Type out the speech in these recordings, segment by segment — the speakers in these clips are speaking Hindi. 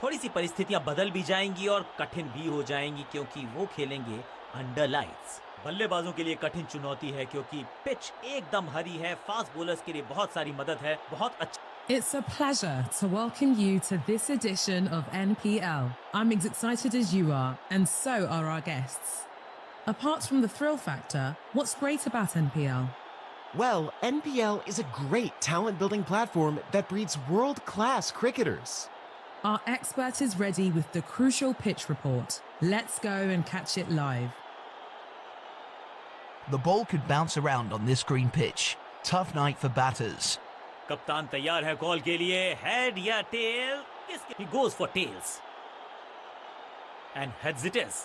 थोड़ी सी परिस्थितियां बदल भी जाएंगी और कठिन भी हो जाएंगी क्योंकि वो खेलेंगे अंडर लाइट्स। बल्लेबाजों के लिए कठिन चुनौती है क्योंकि पिच एकदम हरी है। फास्ट बॉलर्स के लिए बहुत सारी मदद है। बहुत अच्छा। It's a pleasure to welcome you to this edition of NPL. I'm as excited as you are, and so are our guests. Apart from the thrill factor, what's great about NPL? Well, NPL is a great talent building platform that breeds world class cricketers. Our expert is ready with the crucial pitch report. Let's go and catch it live. The ball could bounce around on this green pitch. Tough night for batters. कप्तान तैयार है कॉल के लिए। हेड या tell? He goes for tails. And heads it is.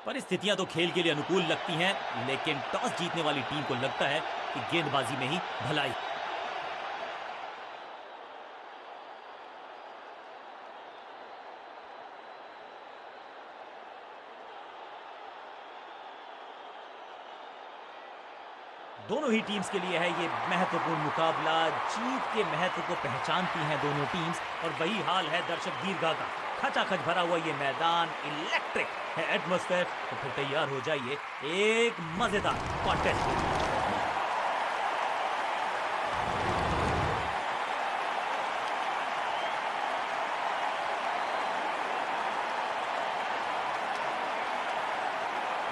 परिस्थितियां तो खेल के लिए अनुकूल लगती हैं, लेकिन टॉस जीतने वाली टीम को लगता है कि गेंदबाजी में ही भलाई। दोनों ही टीम्स के लिए है ये महत्वपूर्ण मुकाबला। जीत के महत्व को पहचानती हैं दोनों टीम्स और वही हाल है दर्शक दीर्घा का। खचाखच भरा हुआ ये मैदान, इलेक्ट्रिक है एटमॉस्फेयर। तो फिर तैयार हो जाइए एक मजेदार कॉन्टेस्ट।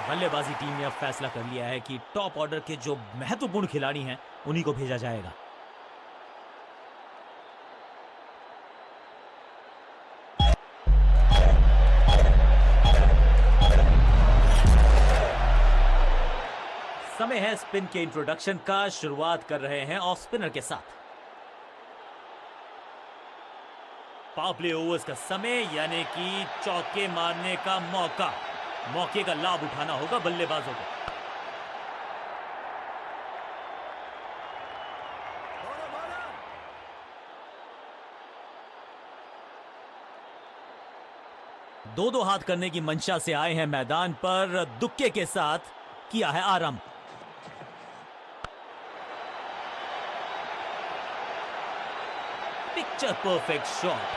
बल्लेबाजी टीम ने अब फैसला कर लिया है कि टॉप ऑर्डर के जो महत्वपूर्ण खिलाड़ी हैं उन्हीं को भेजा जाएगा। समय है स्पिन के इंट्रोडक्शन का। शुरुआत कर रहे हैं ऑफ स्पिनर के साथ। पावर प्ले ओवर्स का समय, यानी कि चौके मारने का मौका। मौके का लाभ उठाना होगा बल्लेबाजों को। दो हाथ करने की मंशा से आए हैं मैदान पर। दुक्के के साथ किया है आरंभ। Picture perfect shot.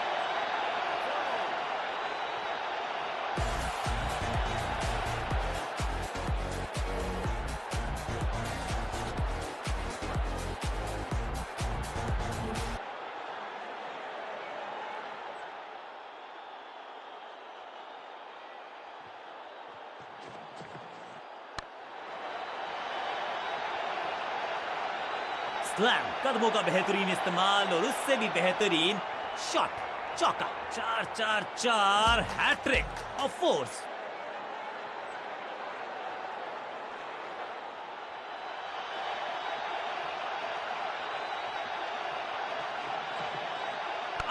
स्लैम, कदमों का बेहतरीन इस्तेमाल और उससे भी बेहतरीन शॉट। चौका। 4-4-4 हैट्रिक ऑफ फोर्स।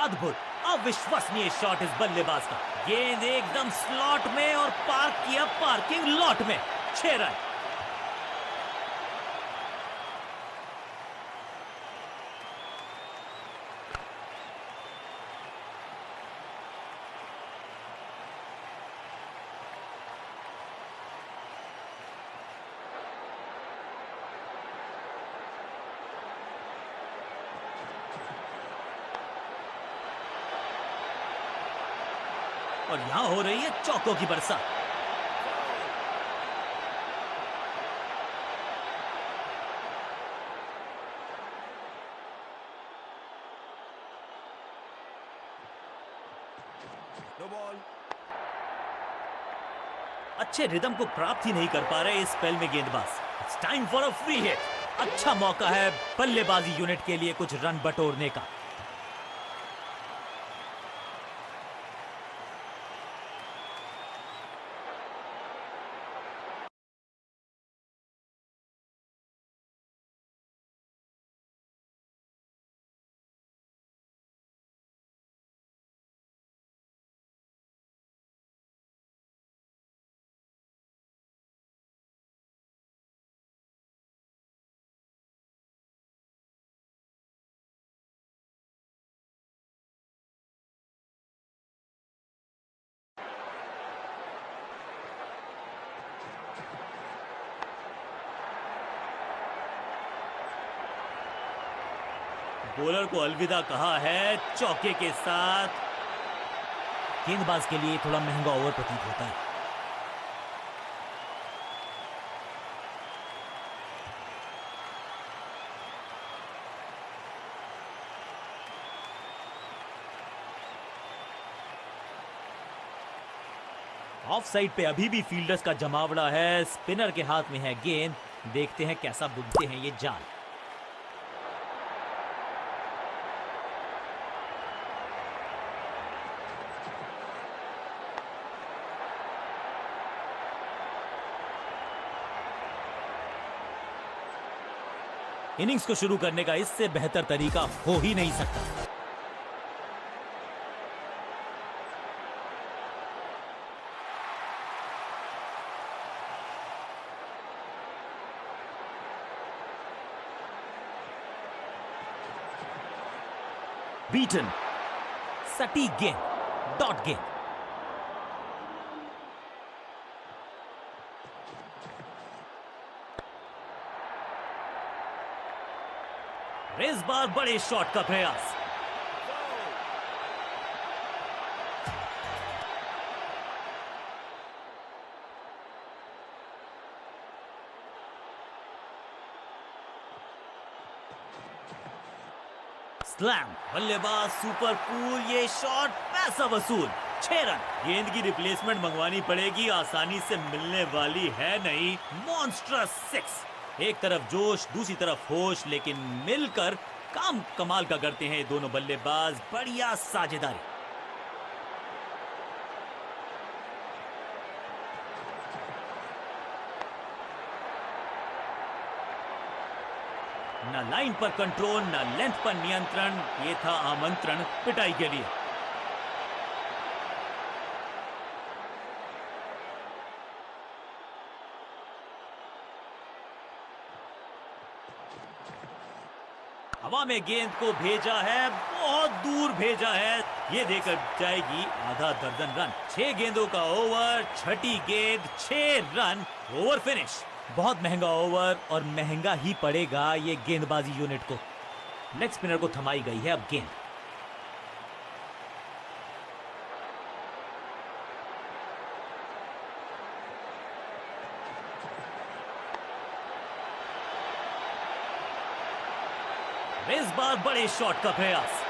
अद्भुत, अविश्वसनीय शॉट इस बल्लेबाज का। गेंद एकदम स्लॉट में और पार्क किया पार्किंग लॉट में। 6 रन। और यहां हो रही है चौकों की बरसात। अच्छे रिदम को प्राप्त ही नहीं कर पा रहे इस स्पेल में गेंदबाज। It's time for a free hit. अच्छा मौका है बल्लेबाजी यूनिट के लिए कुछ रन बटोरने का। बॉलर को अलविदा कहा है चौके के साथ। गेंदबाज के लिए थोड़ा महंगा ओवर प्रतीत होता है। ऑफ साइड पे अभी भी फील्डर्स का जमावड़ा है। स्पिनर के हाथ में है गेंद। देखते हैं कैसा बुनते हैं ये जाल। इनिंग्स को शुरू करने का इससे बेहतर तरीका हो ही नहीं सकता। बीटन, सटीक गेंद, डॉट गेंद। इस बार बड़े शॉट का प्रयास। स्लैम, बल्लेबाज सुपर कूल, ये शॉट पैसा वसूल। 6 रन। गेंद की रिप्लेसमेंट मंगवानी पड़ेगी, आसानी से मिलने वाली है नहीं। मॉन्स्ट्रस 6। एक तरफ जोश, दूसरी तरफ होश, लेकिन मिलकर काम कमाल का करते हैं दोनों बल्लेबाज। बढ़िया साझेदारी। न लाइन पर कंट्रोल, न लेंथ पर नियंत्रण। ये था आमंत्रण पिटाई के लिए। हवा में गेंद को भेजा है, बहुत दूर भेजा है। ये देकर जाएगी आधा दर्जन रन। 6 गेंदों का ओवर, छठी गेंद, 6 रन। Over finish. बहुत महंगा ओवर और महंगा ही पड़ेगा ये गेंदबाजी यूनिट को। लेग स्पिनर को थमाई गई है अब गेंद। इस बार बड़े शॉट का प्रयास।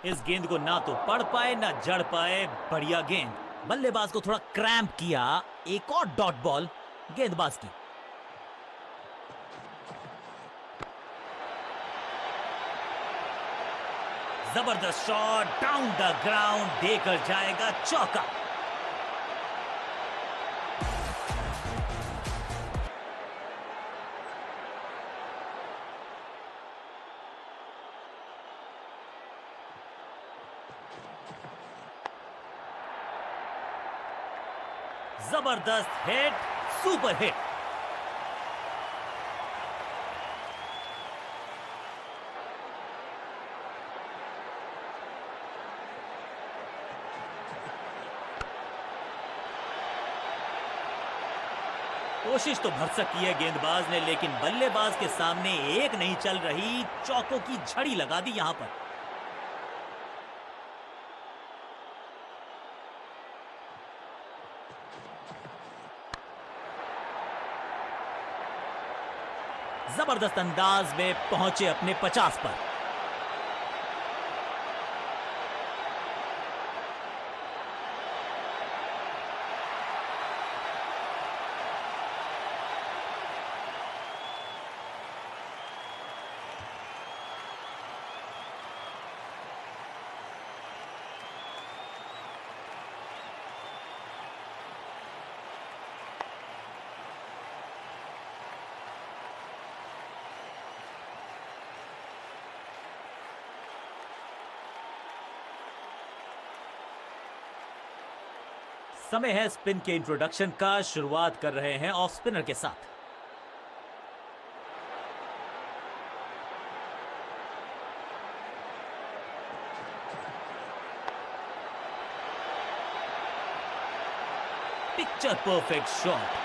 इस गेंद को ना तो पढ़ पाए ना जड़ पाए। बढ़िया गेंद। बल्लेबाज को थोड़ा क्रैम्प किया। एक और डॉट बॉल गेंदबाज की। जबरदस्त शॉट, डाउन द ग्राउंड, देकर जाएगा चौका। जबरदस्त हिट, सुपर हिट। कोशिश तो भरसक की है गेंदबाज ने, लेकिन बल्लेबाज के सामने एक नहीं चल रही। चौकों की झड़ी लगा दी यहां पर। जबरदस्त अंदाज में पहुंचे अपने 50 पर। समय है स्पिन के इंट्रोडक्शन का। शुरुआत कर रहे हैं ऑफ स्पिनर के साथ। Picture perfect shot.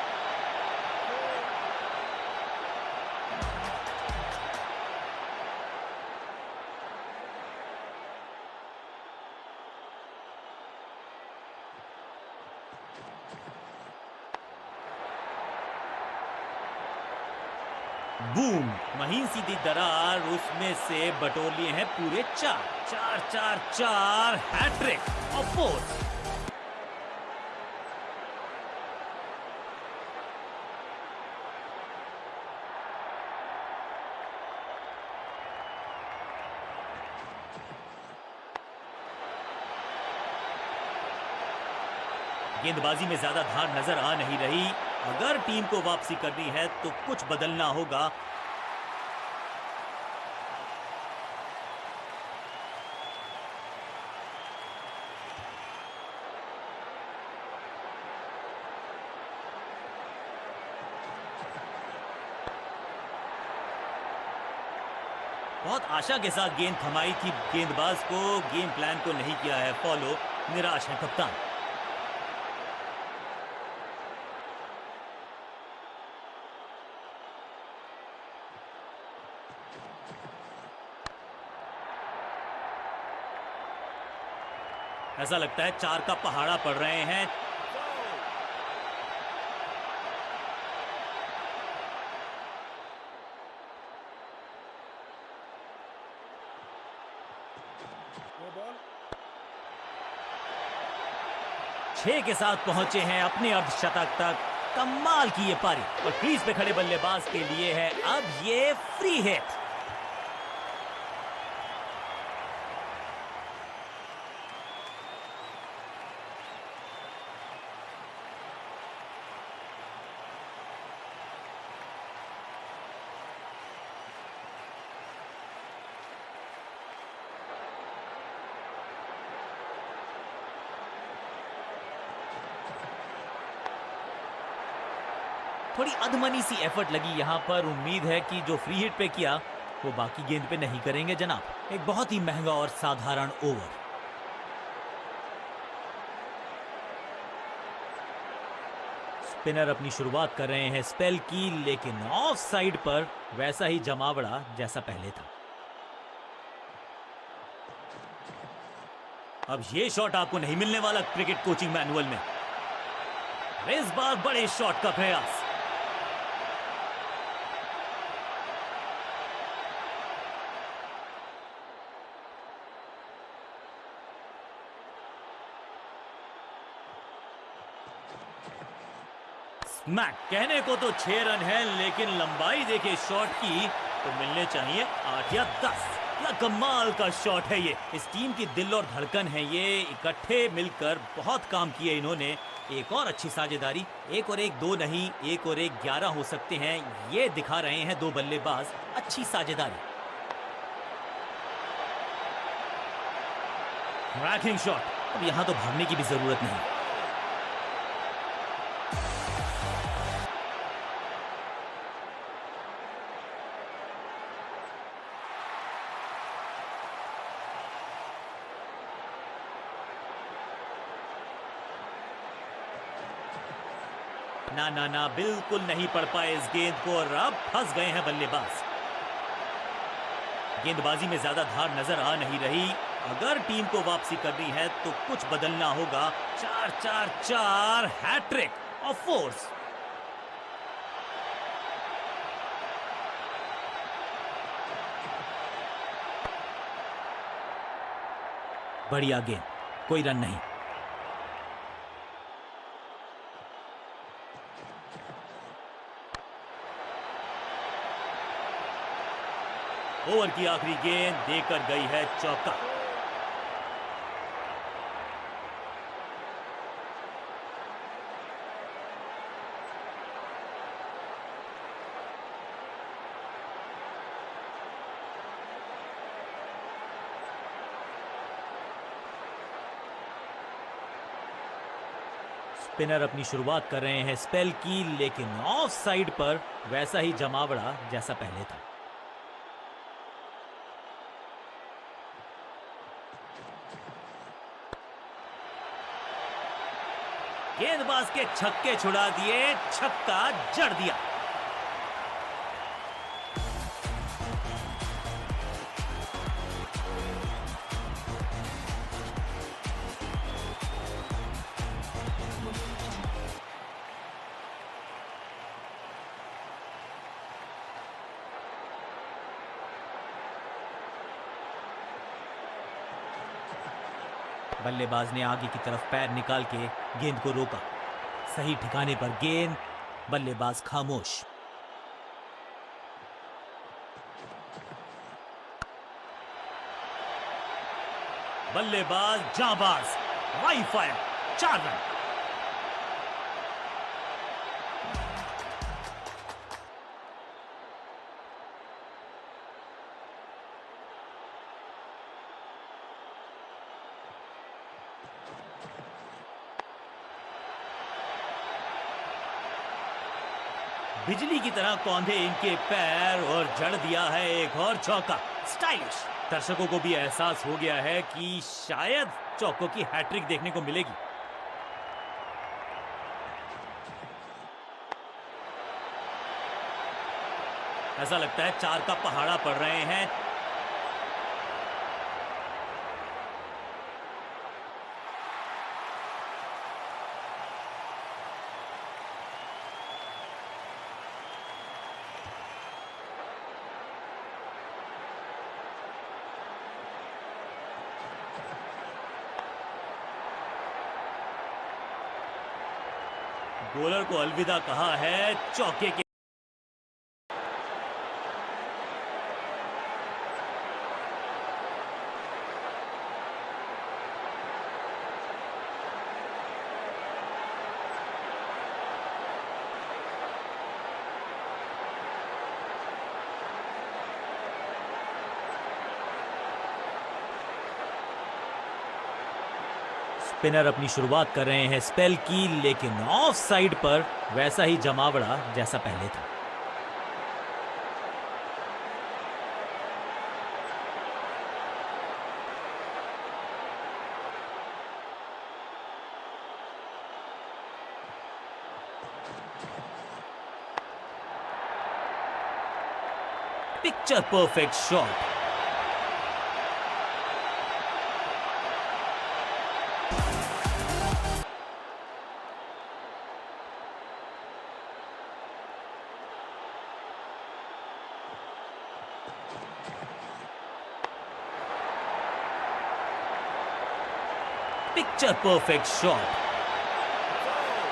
बूम, महीन सीधी दरार, उसमें से बटोर लिए हैं पूरे चार। चार चार चार, हैट्रिक ऑफ फोर्स। गेंदबाजी में ज्यादा धार नजर आ नहीं रही। अगर टीम को वापसी करनी है तो कुछ बदलना होगा। बहुत आशा के साथ गेंद थमाई थी गेंदबाज को, गेम प्लान को नहीं किया है फॉलो। निराश है कप्तान। ऐसा लगता है चार का पहाड़ा पड़ रहे हैं। छह के साथ पहुंचे हैं अपने अर्धशतक तक। कमाल की ये पारी, और क्रीज पे खड़े बल्लेबाज के लिए है अब ये फ्री हिट। थोड़ी अधमनी सी एफर्ट लगी यहां पर। उम्मीद है कि जो फ्री हिट पे किया वो बाकी गेंद पे नहीं करेंगे जनाब। एक बहुत ही महंगा और साधारण ओवर। स्पिनर अपनी शुरुआत कर रहे हैं स्पेल की, लेकिन ऑफ साइड पर वैसा ही जमावड़ा जैसा पहले था। अब ये शॉट आपको नहीं मिलने वाला क्रिकेट कोचिंग मैनुअल में। इस बार बड़े शॉट का प्रयास। स्मैक, कहने को तो 6 रन है, लेकिन लंबाई देखे शॉट की तो मिलने चाहिए 8 या 10। कमाल का शॉट है ये। इस टीम की दिल और धड़कन है ये। इकट्ठे मिलकर बहुत काम किए इन्होंने। एक और अच्छी साझेदारी। 1 और 1 2 नहीं, 1 और 1 11 हो सकते हैं, ये दिखा रहे हैं दो बल्लेबाज। अच्छी साझेदारी। Ranking shot. अब यहां तो भागने की भी जरूरत नहीं। ना ना ना, बिल्कुल नहीं पड़ पाए इस गेंद को, और अब फंस गए हैं बल्लेबाज। गेंदबाजी में ज्यादा धार नजर आ नहीं रही। अगर टीम को वापसी करनी है तो कुछ बदलना होगा। 4 4 4, हैट्रिक ऑफ फोर्स। बढ़िया गेंद, कोई रन नहीं। ओवर की आखिरी गेंद देकर गई है चौका। स्पिनर अपनी शुरुआत कर रहे हैं स्पेल की, लेकिन ऑफ साइड पर वैसा ही जमावड़ा जैसा पहले था। गेंदबाज के छक्के छुड़ा दिए, छक्का जड़ दिया। बल्लेबाज ने आगे की तरफ पैर निकाल के गेंद को रोका। सही ठिकाने पर गेंद, बल्लेबाज खामोश। बल्लेबाज जाबाज, वाई फायर, 4 रन। बिजली की तरह कौंधे इनके पैर और जड़ दिया है एक और चौका। स्टाइलिश। दर्शकों को भी एहसास हो गया है कि शायद चौकों की हैट्रिक देखने को मिलेगी। ऐसा लगता है 4 का पहाड़ा पड़ रहे हैं। बॉलर को अलविदा कहा है चौके के। स्पिनर अपनी शुरुआत कर रहे हैं स्पेल की, लेकिन ऑफ साइड पर वैसा ही जमावड़ा जैसा पहले था। Picture perfect shot. Picture perfect shot.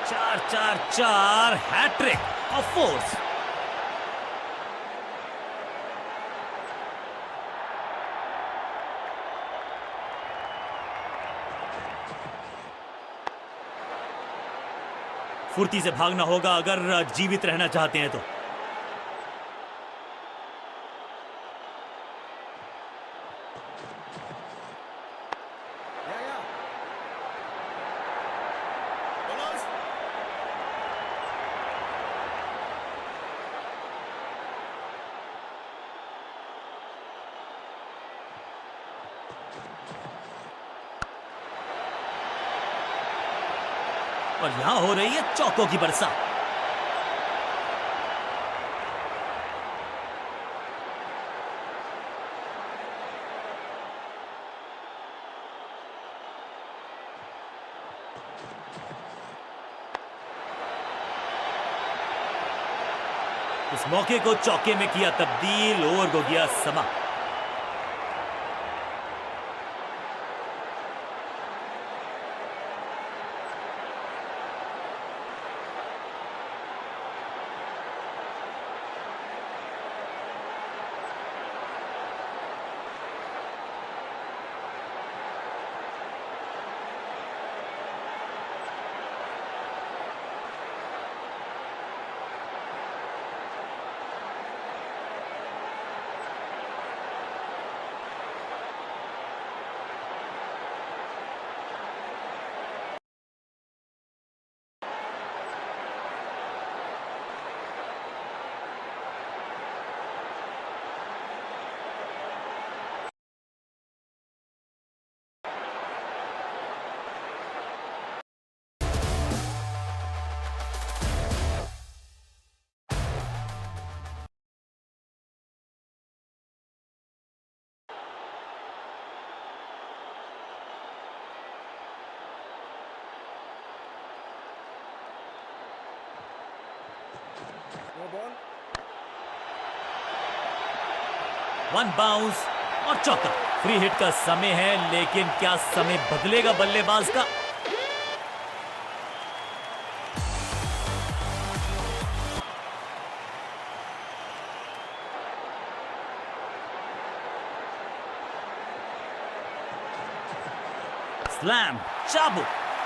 4-4-4 hat trick of force. फुर्ती से भागना होगा अगर जीवित रहना चाहते हैं तो। और यहां हो रही है चौकों की बरसात। इस मौके को चौके में किया तब्दील, ओवर को गया समाप्त। वन बाउंस और चौका। फ्री हिट का समय है, लेकिन क्या समय बदलेगा बल्लेबाज का? स्लैम, चाबुक,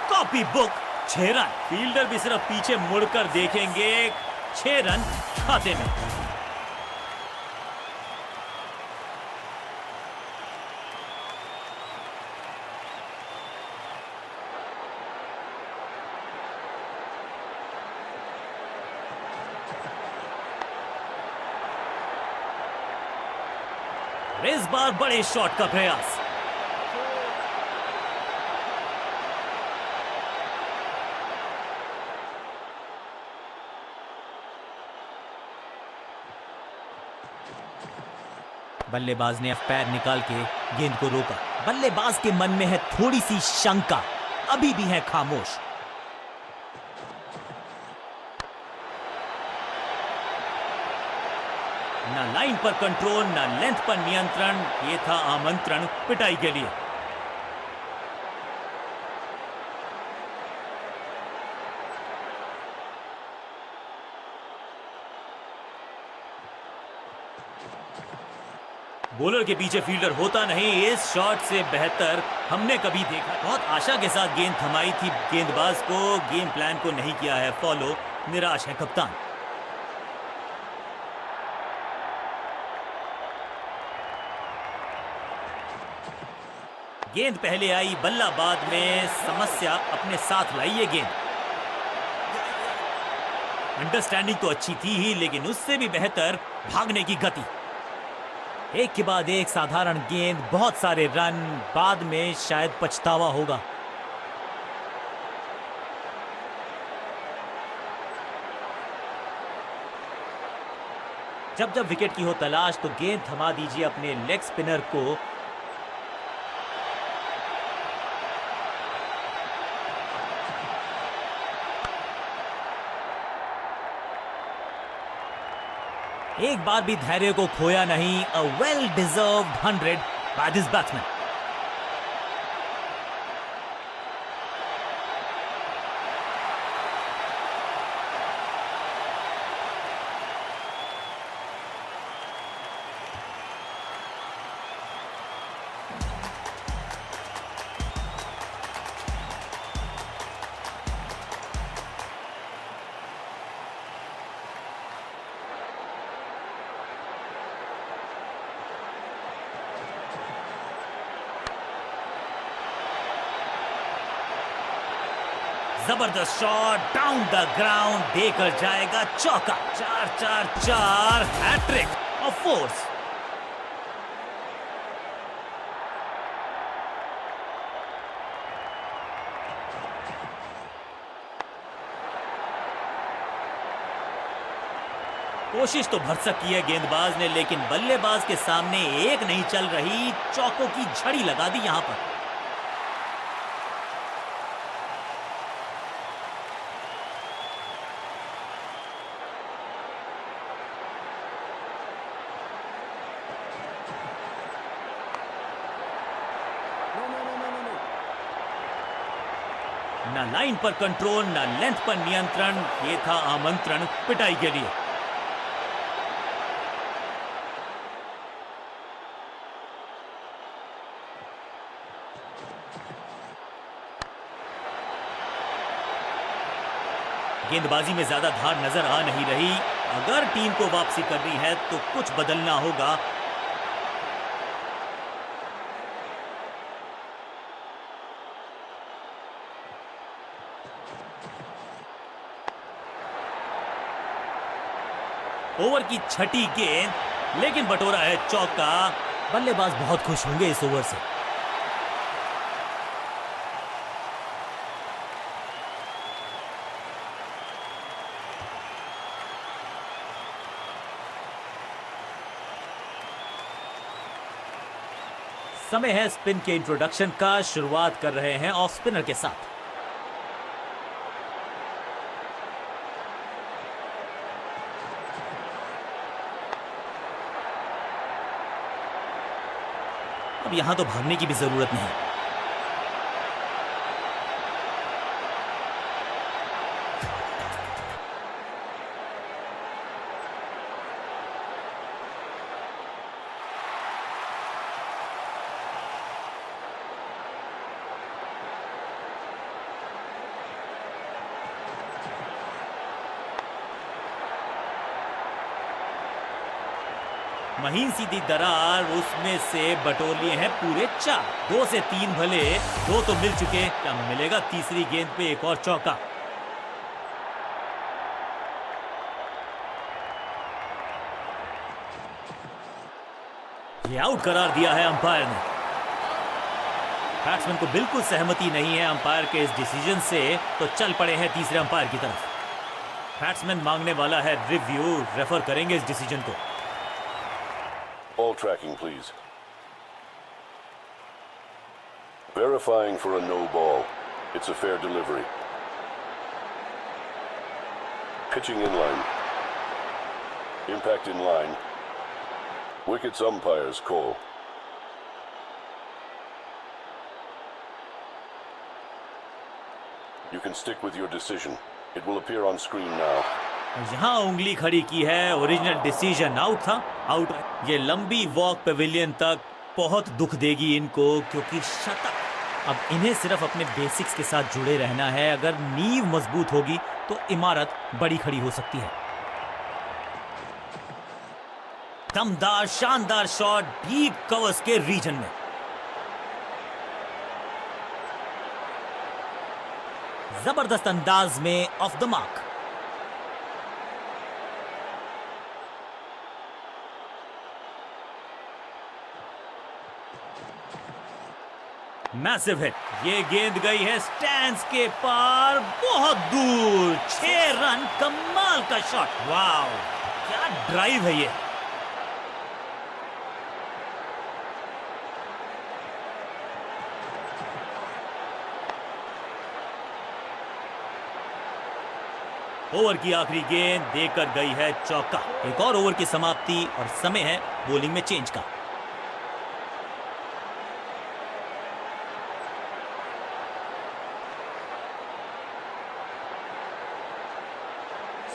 कॉपी बुक, 6 रन। फील्डर भी सिर्फ पीछे मुड़कर देखेंगे, 6 रन खाते में। इस बार बड़े शॉट का प्रयास। बल्लेबाज ने पैर निकाल के गेंद को रोका। बल्लेबाज के मन में है थोड़ी सी शंका, अभी भी है खामोश। ना लाइन पर कंट्रोल, ना लेंथ पर नियंत्रण। ये था आमंत्रण पिटाई के लिए। बॉलर के पीछे फील्डर होता नहीं, इस शॉट से बेहतर हमने कभी देखा। बहुत आशा के साथ गेंद थमाई थी गेंदबाज को, गेम प्लान को नहीं किया है फॉलो। निराश है कप्तान। गेंद पहले आई, बल्ला बाद में। समस्या अपने साथ लाई ये गेंद। अंडरस्टैंडिंग तो अच्छी थी ही, लेकिन उससे भी बेहतर भागने की गति। एक के बाद एक साधारण गेंद, बहुत सारे रन, बाद में शायद पछतावा होगा। जब जब विकेट की हो तलाश तो गेंद थमा दीजिए अपने लेग स्पिनर को। एक बार भी धैर्य को खोया नहीं। A well deserved 100 by this batsman. जबरदस्त शॉट, डाउन द ग्राउंड, देकर जाएगा चौका। 4-4-4 हैट्रिक ऑफ फोर्स। कोशिश तो भरसक की है गेंदबाज ने, लेकिन बल्लेबाज के सामने एक नहीं चल रही। चौकों की झड़ी लगा दी यहां पर। ना लाइन पर कंट्रोल, ना लेंथ पर नियंत्रण। ये था आमंत्रण पिटाई के लिए। गेंदबाजी में ज्यादा धार नजर आ नहीं रही। अगर टीम को वापसी करनी है तो कुछ बदलना होगा। ओवर की छठी गेंद, लेकिन बटोरा है चौका। बल्लेबाज बहुत खुश होंगे इस ओवर से। समय है स्पिन के इंट्रोडक्शन का। शुरुआत कर रहे हैं ऑफ स्पिनर के साथ। यहां तो भागने की भी जरूरत नहीं। महीन सीधी दरार, उसमें से बटोर लिए हैं पूरे 4। 2 से 3 भले, 2 तो मिल चुके, क्या मिलेगा तीसरी गेंद पे एक और चौका। ये आउट करार दिया है अंपायर ने। बैट्समैन को बिल्कुल सहमति नहीं है अंपायर के इस डिसीजन से, तो चल पड़े हैं तीसरे अंपायर की तरफ। बैट्समैन मांगने वाला है रिव्यू, रेफर करेंगे इस डिसीजन को। Ball tracking, please. Verifying for a no ball. It's a fair delivery. Pitching in line. Impact in line. Wickets umpire's call. You can stick with your decision. It will appear on screen now. यहां उंगली खड़ी की है, ओरिजिनल डिसीजन आउट था, आउट। ये लंबी वॉक पेविलियन तक बहुत दुख देगी इनको, क्योंकि शतक। अब इन्हें सिर्फ अपने बेसिक्स के साथ जुड़े रहना है। अगर नींव मजबूत होगी तो इमारत बड़ी खड़ी हो सकती है। दमदार शानदार शॉट डीप कवर्स के रीजन में। जबरदस्त अंदाज में of the mark. Massive hit. ये गेंद गई है स्टैंड्स के पार, बहुत दूर। 6 रन, कमाल का शॉट। वाह, क्या ड्राइव है ये। ओवर की आखिरी गेंद देकर गई है चौका। एक और ओवर की समाप्ति और समय है बॉलिंग में चेंज का।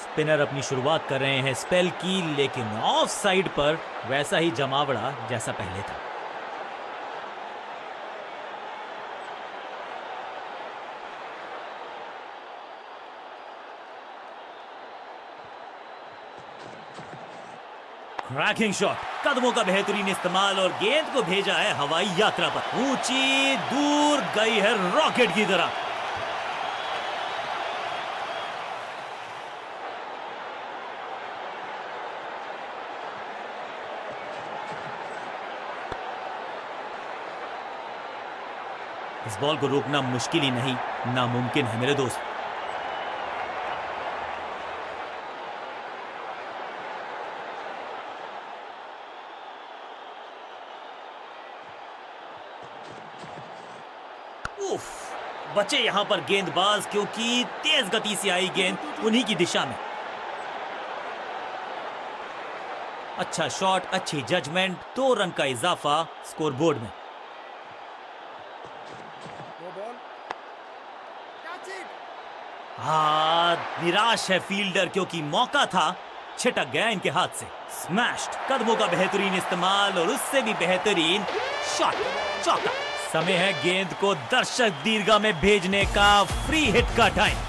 स्पिनर अपनी शुरुआत कर रहे हैं स्पेल की, लेकिन ऑफ साइड पर वैसा ही जमावड़ा जैसा पहले था। क्रैकिंग शॉट, कदमों का बेहतरीन इस्तेमाल और गेंद को भेजा है हवाई यात्रा पर। ऊंची दूर गई है रॉकेट की तरह। इस बॉल को रोकना मुश्किल ही नहीं, नामुमकिन है मेरे दोस्त। उफ, बचे यहां पर गेंदबाज, क्योंकि तेज गति से आई गेंद उन्हीं की दिशा में। अच्छा शॉट, अच्छी जजमेंट, 2 रन का इजाफा स्कोरबोर्ड में। निराश है फील्डर, क्योंकि मौका था, छिटक गया इनके हाथ से। स्मैश्ड, कदमों का बेहतरीन इस्तेमाल और उससे भी बेहतरीन शॉट, चौका। समय है गेंद को दर्शक दीर्घा में भेजने का, फ्री हिट का टाइम।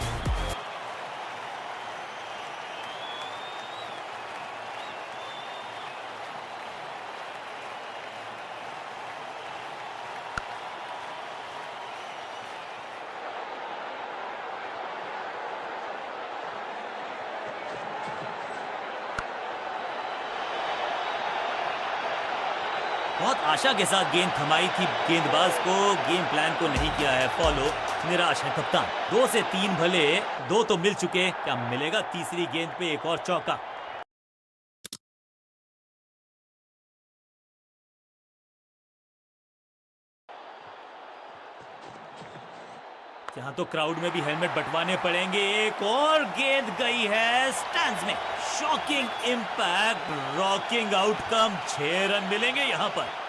बहुत आशा के साथ गेंद थमाई थी गेंदबाज को, गेम प्लान को नहीं किया है फॉलो। निराश है कप्तान। 2 से 3 भले, 2 तो मिल चुके, क्या मिलेगा तीसरी गेंद पे एक और चौका। यहां तो क्राउड में भी हेलमेट बंटवाने पड़ेंगे। एक और गेंद गई है स्टैंड्स में। Shocking impact, rocking outcome. 6 run मिलेंगे यहां पर।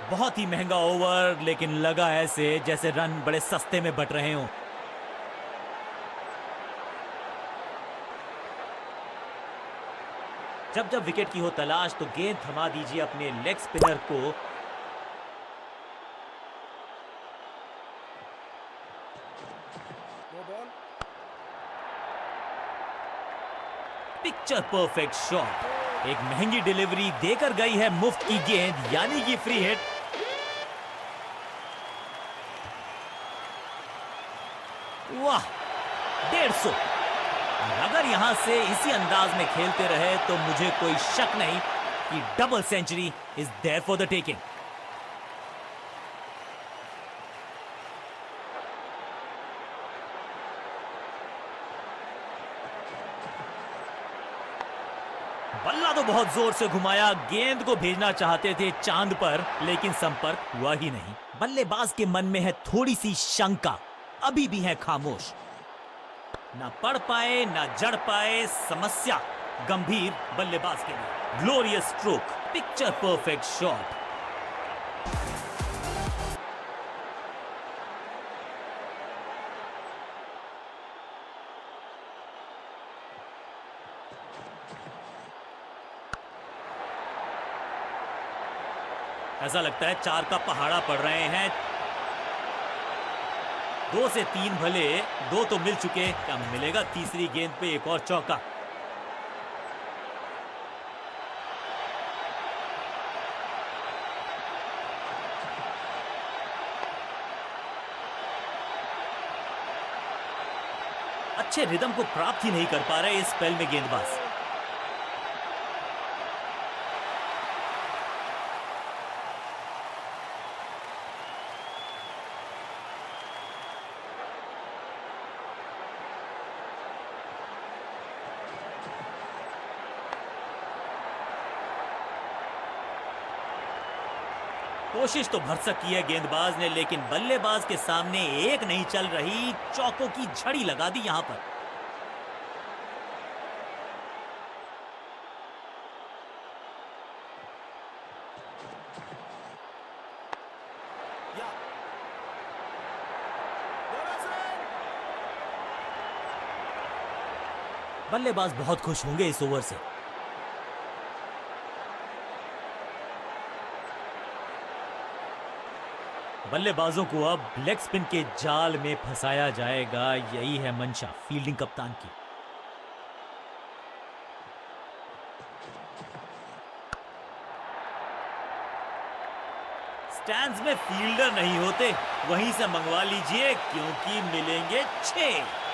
बहुत ही महंगा ओवर, लेकिन लगा ऐसे जैसे रन बड़े सस्ते में बट रहे हों। जब जब विकेट की हो तलाश तो गेंद थमा दीजिए अपने लेग स्पिनर को। पिक्चर परफेक्ट शॉट, एक महंगी डिलीवरी देकर गई है मुफ्त की गेंद, यानी कि फ्री हिट। वाह, 150। अगर यहां से इसी अंदाज में खेलते रहे तो मुझे कोई शक नहीं कि double century is there for the taking. बल्ला तो बहुत जोर से घुमाया, गेंद को भेजना चाहते थे चांद पर, लेकिन संपर्क हुआ ही नहीं। बल्लेबाज के मन में है थोड़ी सी शंका, अभी भी है खामोश। ना पढ़ पाए ना जड़ पाए, समस्या गंभीर बल्लेबाज के लिए। Glorious stroke, picture perfect shot. ऐसा लगता है 4 का पहाड़ा पड़ रहे हैं। 2 से 3 भले, 2 तो मिल चुके, क्या मिलेगा तीसरी गेंद पे एक और चौका? अच्छे रिदम को प्राप्त ही नहीं कर पा रहे इस स्पेल में गेंदबाज। कोशिश तो भरसक की है गेंदबाज ने, लेकिन बल्लेबाज के सामने एक नहीं चल रही, चौकों की झड़ी लगा दी यहां पर। बल्लेबाज बहुत खुश होंगे इस ओवर से। बल्लेबाजों को अब लेग स्पिन के जाल में फंसाया जाएगा, यही है मंशा फील्डिंग कप्तान की। स्टैंड्स में फील्डर नहीं होते, वहीं से मंगवा लीजिए क्योंकि मिलेंगे 6।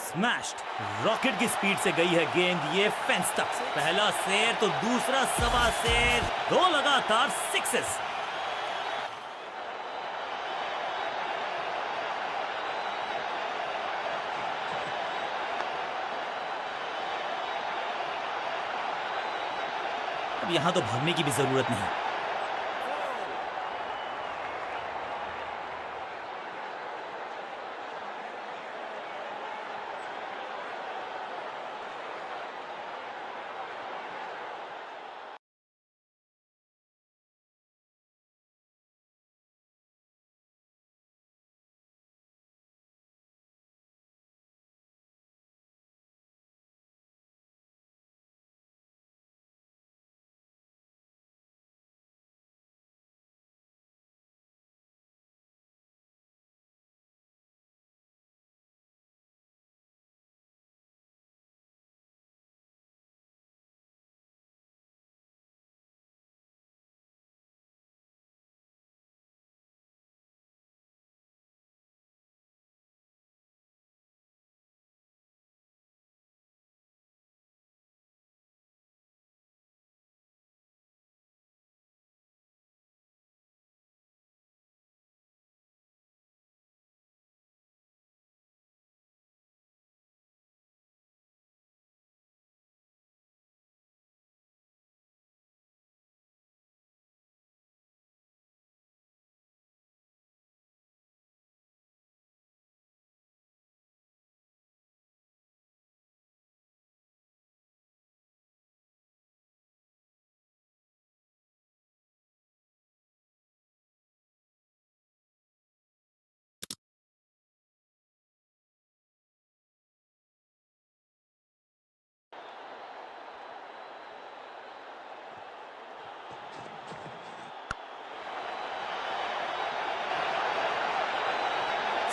स्मैश्ड, रॉकेट की स्पीड से गई है गेंद ये फेंस तक। पहला शेर तो दूसरा सवा शेर, 2 लगातार सिक्सेस। अब यहां तो भागने की भी जरूरत नहीं।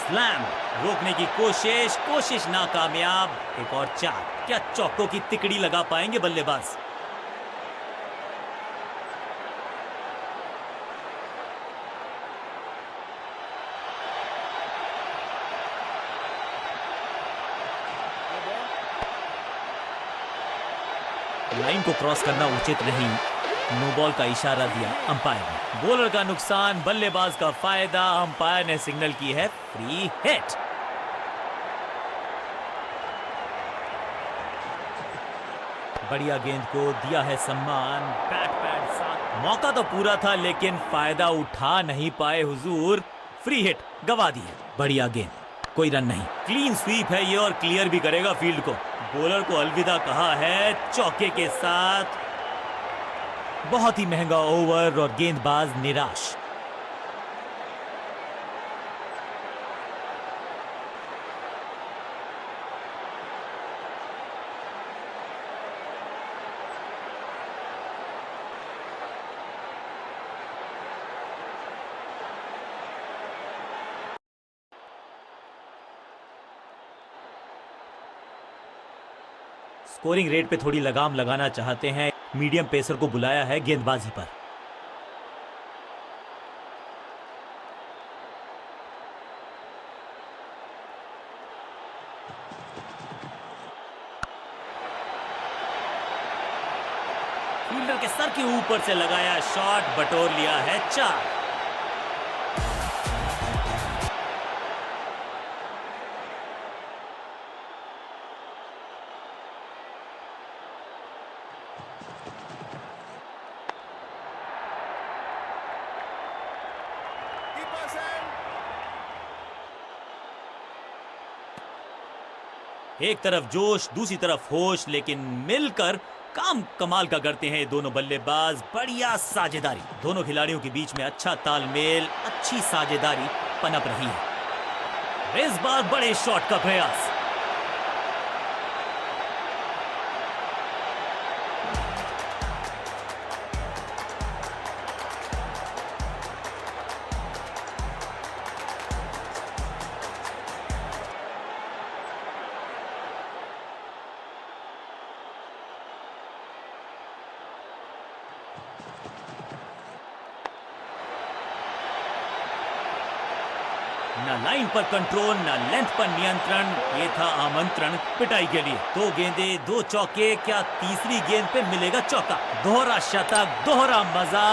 स्लैम, रोकने की कोशिश नाकामयाब। एक और 4। क्या चौकों की तिकड़ी लगा पाएंगे बल्लेबाज? लाइन को क्रॉस करना उचित नहीं, नो बॉल का इशारा दिया अंपायर ने। बॉलर का नुकसान, बल्लेबाज का फायदा। अंपायर ने सिग्नल की है फ्री हिट। बढ़िया गेंद को दिया है सम्मान, बैट पैड साथ। मौका तो पूरा था लेकिन फायदा उठा नहीं पाए हुजूर। फ्री हिट गवा दी है। बढ़िया गेंद, कोई रन नहीं। क्लीन स्वीप है ये और क्लियर भी करेगा फील्ड को। बॉलर को अलविदा कहा है चौके के साथ। बहुत ही महंगा ओवर और गेंदबाज निराश। स्कोरिंग रेट पे थोड़ी लगाम लगाना चाहते हैं, मीडियम पेसर को बुलाया है गेंदबाजी पर। फील्डर के सर के ऊपर से लगाया शॉट, बटोर लिया है 4। एक तरफ जोश, दूसरी तरफ होश, लेकिन मिलकर काम कमाल का करते हैं दोनों बल्लेबाज। बढ़िया साझेदारी, दोनों खिलाड़ियों के बीच में अच्छा तालमेल, अच्छी साझेदारी पनप रही है। इस बार बड़े शॉट का प्रयास। न लाइन पर कंट्रोल, न लेंथ पर नियंत्रण। ये था आमंत्रण पिटाई के लिए। 2 गेंदें 2 चौके, क्या तीसरी गेंद पे मिलेगा चौका? दोहरा शतक, दोहरा मजा,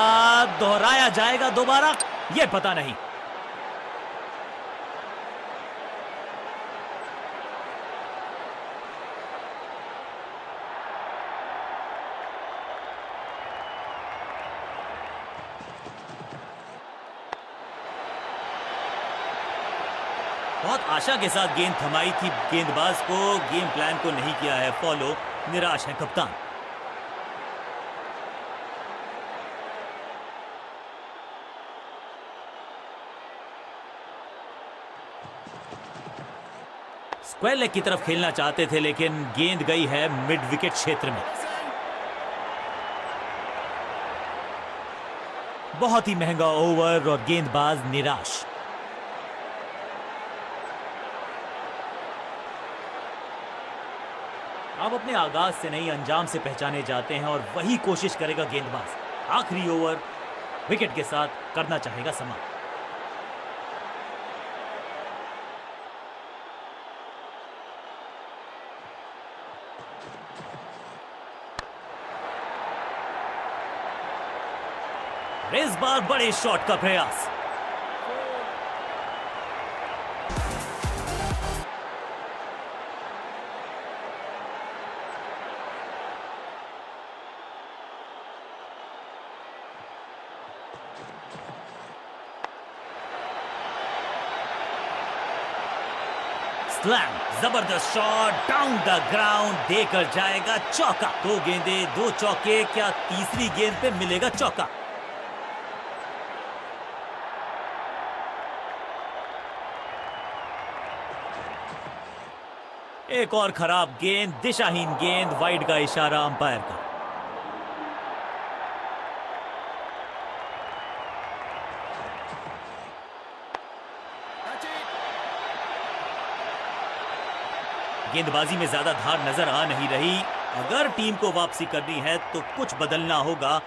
दोहराया जाएगा दोबारा, ये पता नहीं। बहुत आशा के साथ गेंद थमाई थी गेंदबाज को, गेम प्लान को नहीं किया है फॉलो। निराश है कप्तान। स्क्वायर लेग की तरफ खेलना चाहते थे लेकिन गेंद गई है मिड विकेट क्षेत्र में। बहुत ही महंगा ओवर और गेंदबाज निराश। अब अपने आगाज से नहीं अंजाम से पहचाने जाते हैं और वही कोशिश करेगा गेंदबाज। आखिरी ओवर विकेट के साथ करना चाहेगा समाप्त। इस बार बड़े शॉट का प्रयास। स्लैम, जबरदस्त शॉट, डाउन द ग्राउंड, देकर जाएगा चौका। 2 गेंदें 2 चौके, क्या तीसरी गेंद पे मिलेगा चौका? एक और खराब गेंद, दिशाहीन गेंद, वाइड का इशारा अंपायर का। गेंदबाजी में ज्यादा धार नजर आ नहीं रही। अगर टीम को वापसी करनी है तो कुछ बदलना होगा।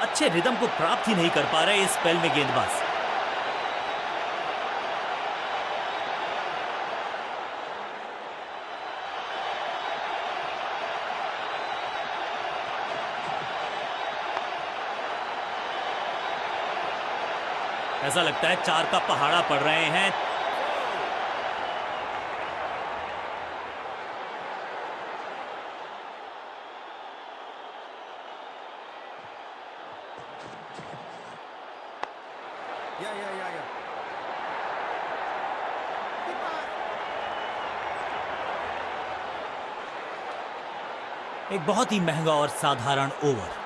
अच्छे रिदम को प्राप्त ही नहीं कर पा रहे इस स्पेल में गेंदबाज। ऐसा लगता है 4 का पहाड़ा पड़ रहे हैं। एक बहुत ही महंगा और साधारण ओवर।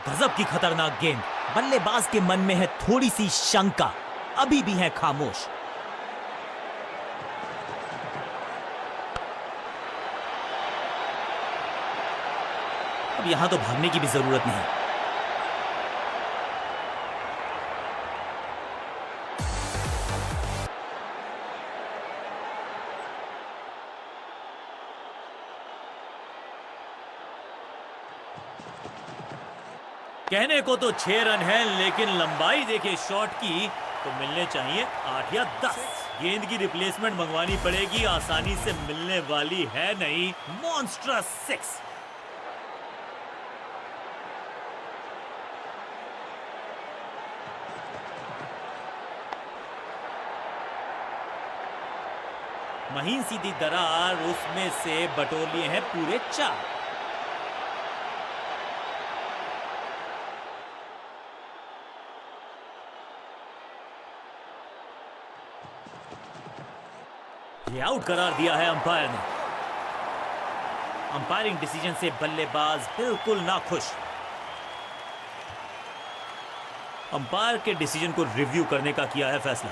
गजब की खतरनाक गेंद। बल्लेबाज के मन में है थोड़ी सी शंका, अभी भी है खामोश। अब यहां तो भागने की भी जरूरत नहीं। कहने को तो 6 रन है, लेकिन लंबाई देखे शॉट की तो मिलने चाहिए 8 या 10। गेंद की रिप्लेसमेंट मंगवानी पड़ेगी, आसानी से मिलने वाली है नहीं। मॉन्स्ट्रस 6। महीन सीधी दरार, उसमें से बटोर लिए हैं पूरे 4। ये आउट करार दिया है अंपायर ने। अंपायरिंग डिसीजन से बल्लेबाज बिल्कुल नाखुश। अंपायर के डिसीजन को रिव्यू करने का किया है फैसला।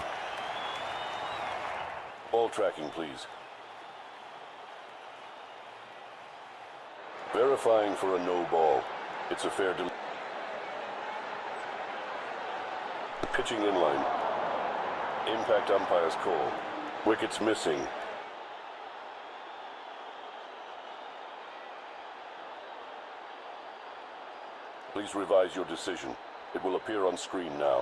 Ball tracking, please. Verifying for a no ball. It's a fair pitching in line. Impact umpire's call. Wickets missing. Please revise your decision. It will appear on screen now.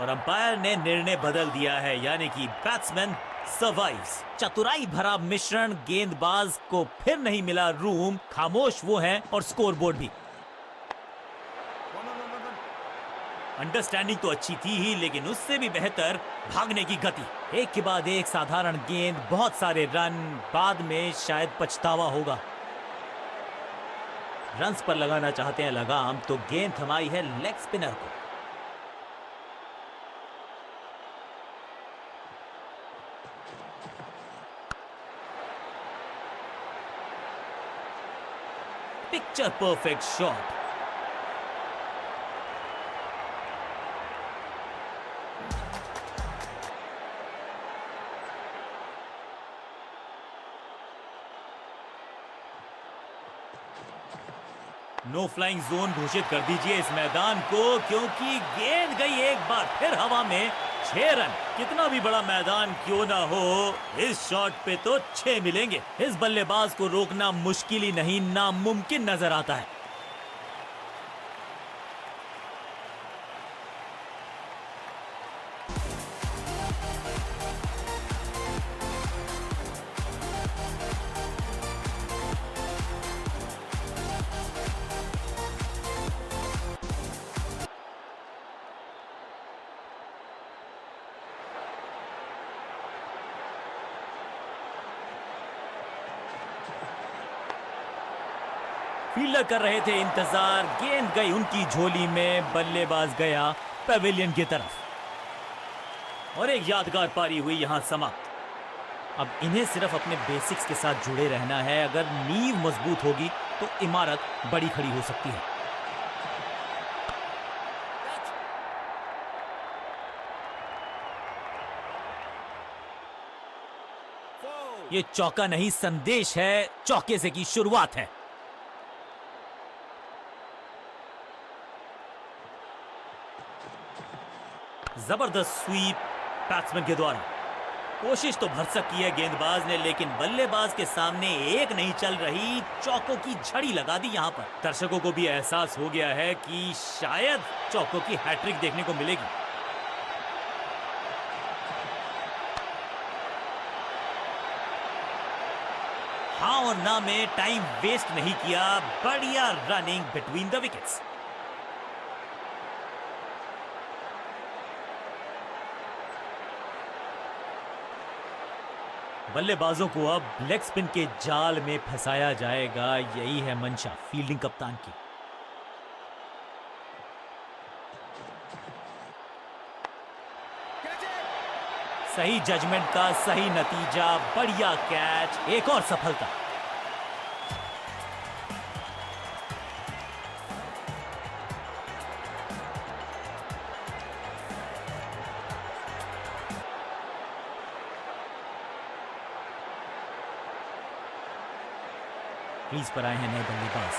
और अंपायर ने निर्णय बदल दिया है, यानी कि बैट्समैन सर्वाइव्स। चतुराई भरा मिश्रण, गेंदबाज को फिर नहीं मिला रूम, खामोश वो हैं और स्कोरबोर्ड भी। अंडरस्टैंडिंग तो अच्छी थी ही, लेकिन उससे भी बेहतर भागने की गति। एक के बाद एक साधारण गेंद, बहुत सारे रन, बाद में शायद पछतावा होगा। रन्स पर लगाना चाहते हैं लगाम, तो गेंद थमाई है लेग स्पिनर को। Picture perfect shot. No flying zone घोषित कर दीजिए इस मैदान को, क्योंकि गेंद गई एक बार फिर हवा में। 6 रन, कितना भी बड़ा मैदान क्यों ना हो, इस शॉट पे तो 6 मिलेंगे। इस बल्लेबाज को रोकना मुश्किल ही नहीं, नामुमकिन नजर आता है। फील्डर कर रहे थे इंतजार, गेंद गई उनकी झोली में, बल्लेबाज गया पेविलियन की तरफ और एक यादगार पारी हुई यहां समाप्त। अब इन्हें सिर्फ अपने बेसिक्स के साथ जुड़े रहना है। अगर नींव मजबूत होगी तो इमारत बड़ी खड़ी हो सकती है। ये चौका नहीं, संदेश है, चौके से की शुरुआत है। जबरदस्त स्वीप बैट्समैन के द्वारा। कोशिश तो भरसक की है गेंदबाज ने, लेकिन बल्लेबाज के सामने एक नहीं चल रही, चौकों की झड़ी लगा दी यहां पर। दर्शकों को भी एहसास हो गया है कि शायद चौकों की हैट्रिक देखने को मिलेगी। हाँ और ना में टाइम वेस्ट नहीं किया, बढ़िया रनिंग बिटवीन द विकेट्स। बल्लेबाजों को अब लेग स्पिन के जाल में फंसाया जाएगा, यही है मंशा फील्डिंग कप्तान की। सही जजमेंट का सही नतीजा, बढ़िया कैच, एक और सफलता। क्रीज पर आए हैं नए बल्लेबाज।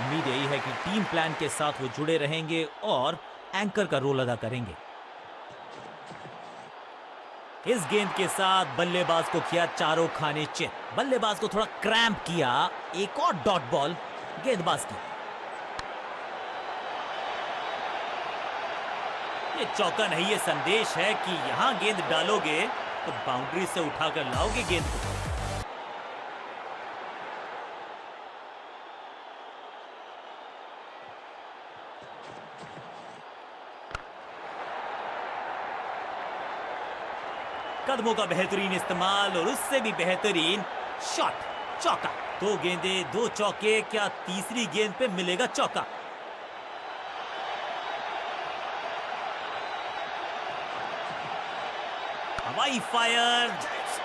उम्मीद यही है कि टीम प्लान के साथ वो जुड़े रहेंगे और एंकर का रोल अदा करेंगे। इस गेंद के साथ बल्लेबाज को किया चारों खाने चित। बल्लेबाज को थोड़ा क्रैम्प किया, एक और डॉट बॉल गेंदबाज की। ये चौका नहीं, ये संदेश है कि यहां गेंद डालोगे तो बाउंड्री से उठाकर लाओगे गेंद को। कदमों का बेहतरीन इस्तेमाल और उससे भी बेहतरीन शॉट, चौका। 2 गेंदें 2 चौके, क्या तीसरी गेंद पे मिलेगा चौका? हवाई फायर,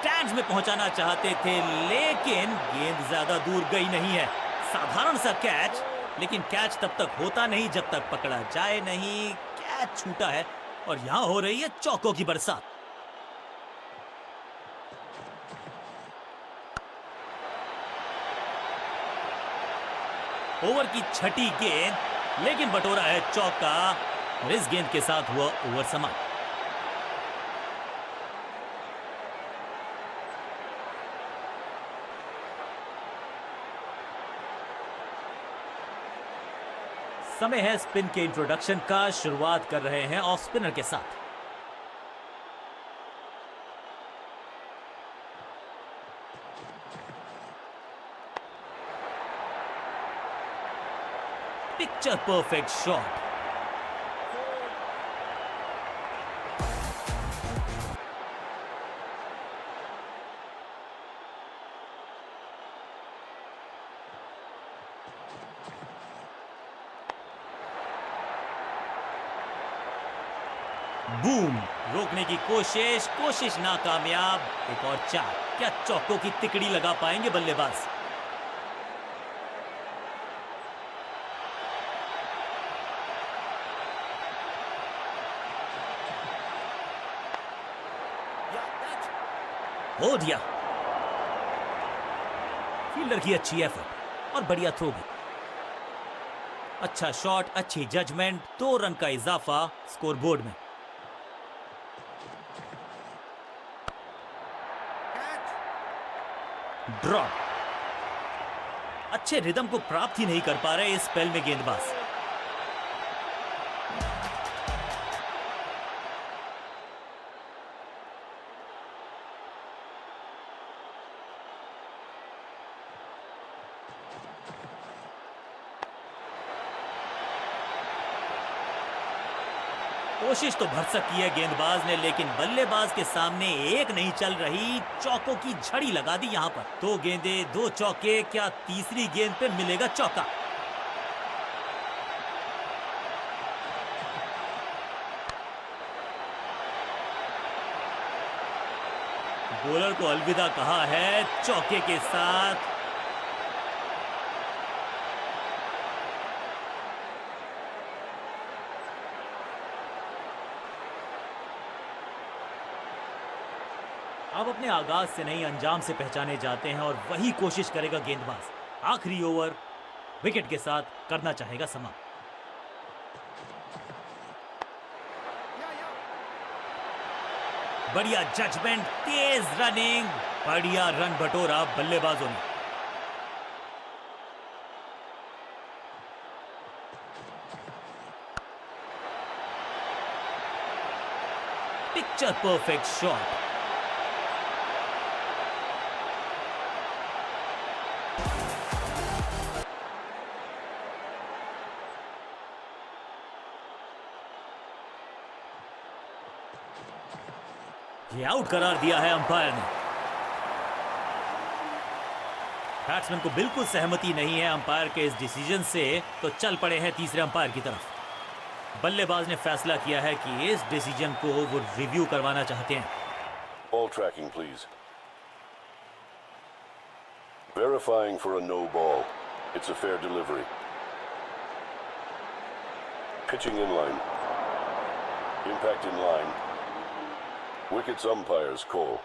स्टैंड्स में पहुंचाना चाहते थे, लेकिन गेंद ज्यादा दूर गई नहीं है। साधारण सा कैच, लेकिन कैच तब तक होता नहीं जब तक पकड़ा जाए नहीं। कैच छूटा है और यहां हो रही है चौकों की बरसात। ओवर की छठी गेंद, लेकिन बटोरा है चौका और इस गेंद के साथ हुआ ओवर समाप्त। समय है स्पिन के इंट्रोडक्शन का। शुरुआत कर रहे हैं ऑफ स्पिनर के साथ। Picture perfect shot. बूम, रोकने की कोशिश नाकामयाब। एक और चार। क्या चौकों की तिकड़ी लगा पाएंगे बल्लेबाज? हो दिया। फील्डर की अच्छी एफर्ट और बढ़िया थ्रो भी। अच्छा शॉट, अच्छी जजमेंट। 2 रन का इजाफा स्कोरबोर्ड में। ड्रॉप। अच्छे रिदम को प्राप्त ही नहीं कर पा रहे इस स्पेल में गेंदबाज। कोशिश तो भरसक की है गेंदबाज ने, लेकिन बल्लेबाज के सामने एक नहीं चल रही। चौकों की झड़ी लगा दी यहां पर। 2 गेंदें 2 चौके। क्या तीसरी गेंद पे मिलेगा चौका? बॉलर को अलविदा कहा है चौके के साथ। अब अपने आगाज से नहीं अंजाम से पहचाने जाते हैं और वही कोशिश करेगा गेंदबाज। आखिरी ओवर विकेट के साथ करना चाहेगा समाप्त। बढ़िया जजमेंट, तेज रनिंग, बढ़िया रन बटोरा बल्लेबाजों ने। Picture perfect shot. ये आउट करार दिया है अंपायर ने। बैट्समैन को बिल्कुल सहमति नहीं है अंपायर के इस डिसीजन से, तो चल पड़े हैं तीसरे अंपायर की तरफ। बल्लेबाज ने फैसला किया है कि इस डिसीजन को वो रिव्यू करवाना चाहते हैं। Ball tracking, please. Verifying for a no ball. It's a fair delivery. Pitching in line. Impact in line. Wickets umpire's call.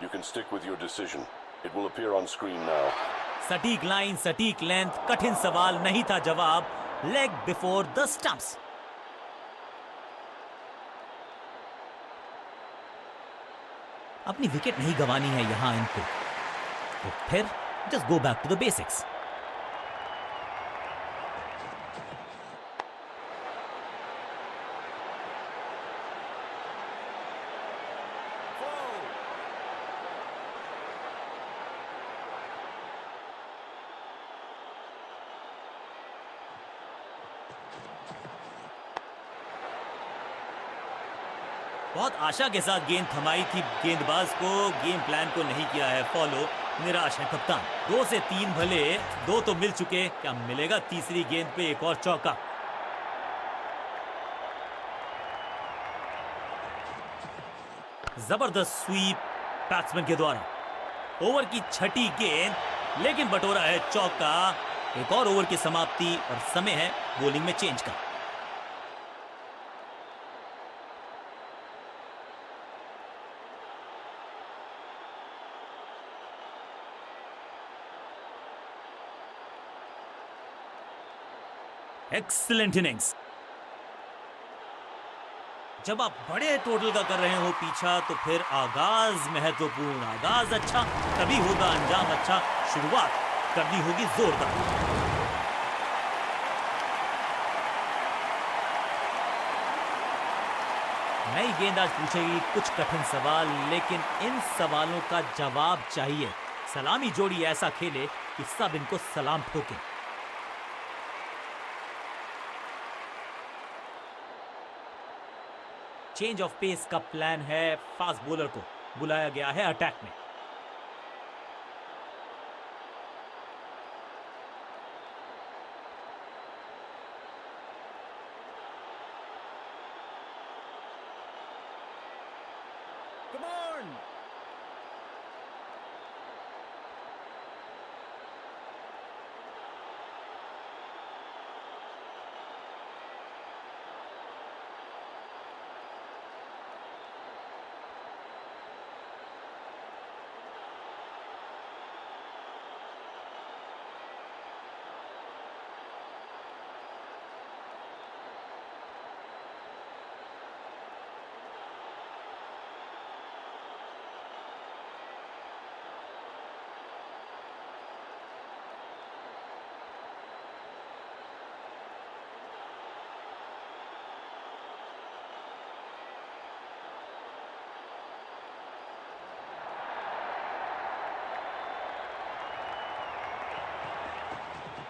You can stick with your decision. It will appear on screen now. सटीक लाइन, सटीक लेंथ, कठिन सवाल नहीं था जवाब। Leg before the stumps. अपनी विकेट नहीं गंवानी है यहां इनको, तो फिर just go back to the basics. बहुत आशा के साथ गेंद थमाई थी गेंदबाज को, गेम प्लान को नहीं किया है फॉलो। निराश है कप्तान। 2 से 3 भले, 2 तो मिल चुके, क्या मिलेगा तीसरी गेंद पे एक और चौका? जबरदस्त स्वीप बैट्समैन के द्वारा। ओवर की छठी गेंद, लेकिन बटोरा है चौका। एक और ओवर की समाप्ति और समय है बॉलिंग में चेंज का। Excellent innings. जब आप बड़े टोटल का कर रहे हो पीछा, तो फिर आगाज महत्वपूर्ण। आगाज अच्छा तभी होगा अंजाम अच्छा। शुरुआत करनी होगी जोरदार। नई गेंदबाज पूछेगी कुछ कठिन सवाल, लेकिन इन सवालों का जवाब चाहिए। सलामी जोड़ी ऐसा खेले कि सब इनको सलाम ठोके। चेंज ऑफ पेस का प्लान है। फास्ट बॉलर को बुलाया गया है अटैक में। Come on!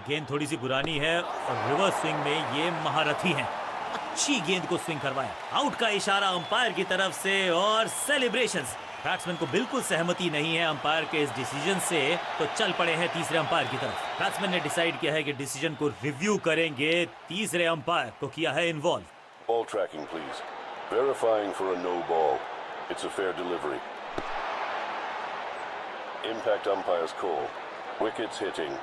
गेंद थोड़ी सी पुरानी है और रिवर्स स्विंग में ये महारथी हैं। अच्छी गेंद को स्विंग करवाया। आउट का इशारा अंपायर की तरफ से और सेलिब्रेशंस। बैट्समैन को बिल्कुल सहमति नहीं है अंपायर के इस डिसीजन से, तो चल पड़े हैं तीसरे अंपायर की तरफ। बैट्समैन ने डिसाइड किया है कि डिसीजन को रिव्यू करेंगे। तीसरे अंपायर को किया है involve. Ball tracking, please. Verifying for a no ball. It's a fair delivery. Impact umpire's call. Wickets hitting.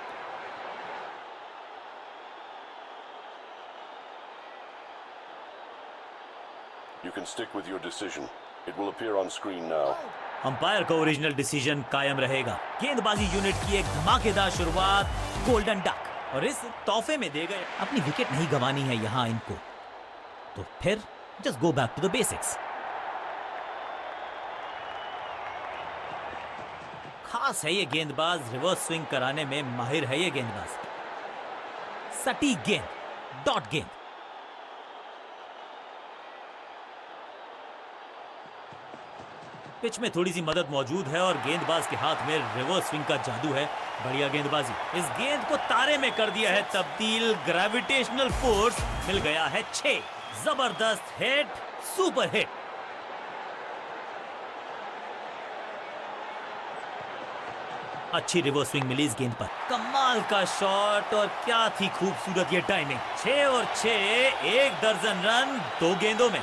You can stick with your decision. It will appear on screen now. Umpire का ओरिजिनल डिसीजन कायम रहेगा। गेंदबाजी यूनिट की एक धमाकेदार शुरुआत। गोल्डन डक और इस तोहफे में दे गए। अपनी विकेट नहीं गंवानी है यहां इनको, तो फिर just go back to the basics. खास है ये गेंदबाज, रिवर्स स्विंग कराने में माहिर है ये गेंदबाज। सटीक गेंद, डॉट गेंद। पिच में थोड़ी सी मदद मौजूद है और गेंदबाज के हाथ में रिवर्स स्विंग का जादू है। बढ़िया गेंदबाजी। इस गेंद को तारे में कर दिया है तब्दील। ग्रेविटेशनल फोर्स मिल गया है 6। जबरदस्त हिट, सुपर हिट। अच्छी रिवर्स स्विंग मिली इस गेंद पर। कमाल का शॉट और क्या थी खूबसूरत ये टाइमिंग। 6 और 6, 1 दर्जन रन 2 गेंदों में।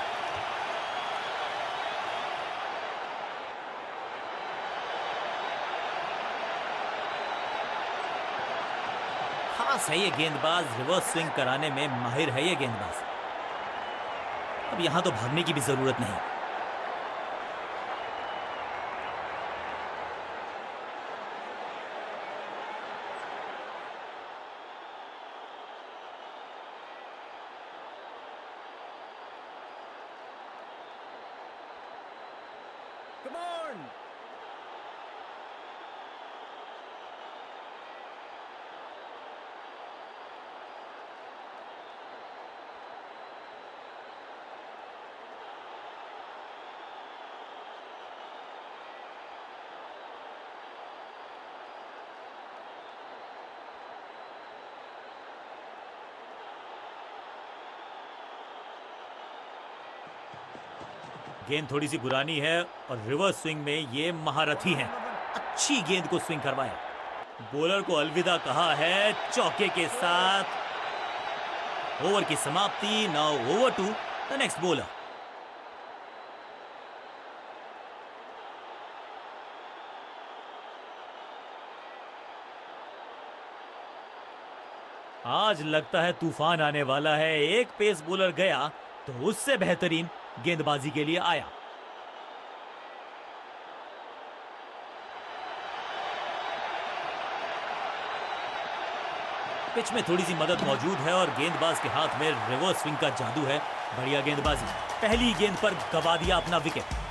खास है ये गेंदबाज, रिवर्स स्विंग कराने में माहिर है ये गेंदबाज। अब यहां तो भागने की भी जरूरत नहीं। Come on! गेंद थोड़ी सी पुरानी है और रिवर्स स्विंग में ये महारथी हैं। अच्छी गेंद को स्विंग करवाया। बॉलर को अलविदा कहा है चौके के साथ। ओवर की समाप्ति। Now over to the next bowler. आज लगता है तूफान आने वाला है। एक पेस बॉलर गया तो उससे बेहतरीन गेंदबाजी के लिए आया। पिच में थोड़ी सी मदद मौजूद है और गेंदबाज के हाथ में रिवर्स स्विंग का जादू है। बढ़िया गेंदबाजी, पहली गेंद पर गवा दिया अपना विकेट।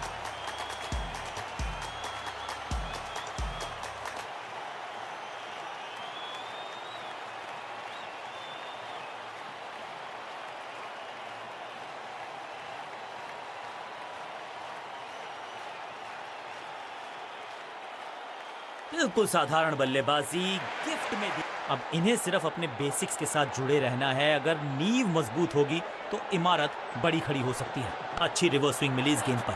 बिल्कुल साधारण बल्लेबाजी गिफ्ट में दी। अब इन्हें सिर्फ अपने बेसिक्स के साथ जुड़े रहना है। अगर नींव मजबूत होगी तो इमारत बड़ी खड़ी हो सकती है। अच्छी रिवर्स स्विंग मिली इस गेंद पर।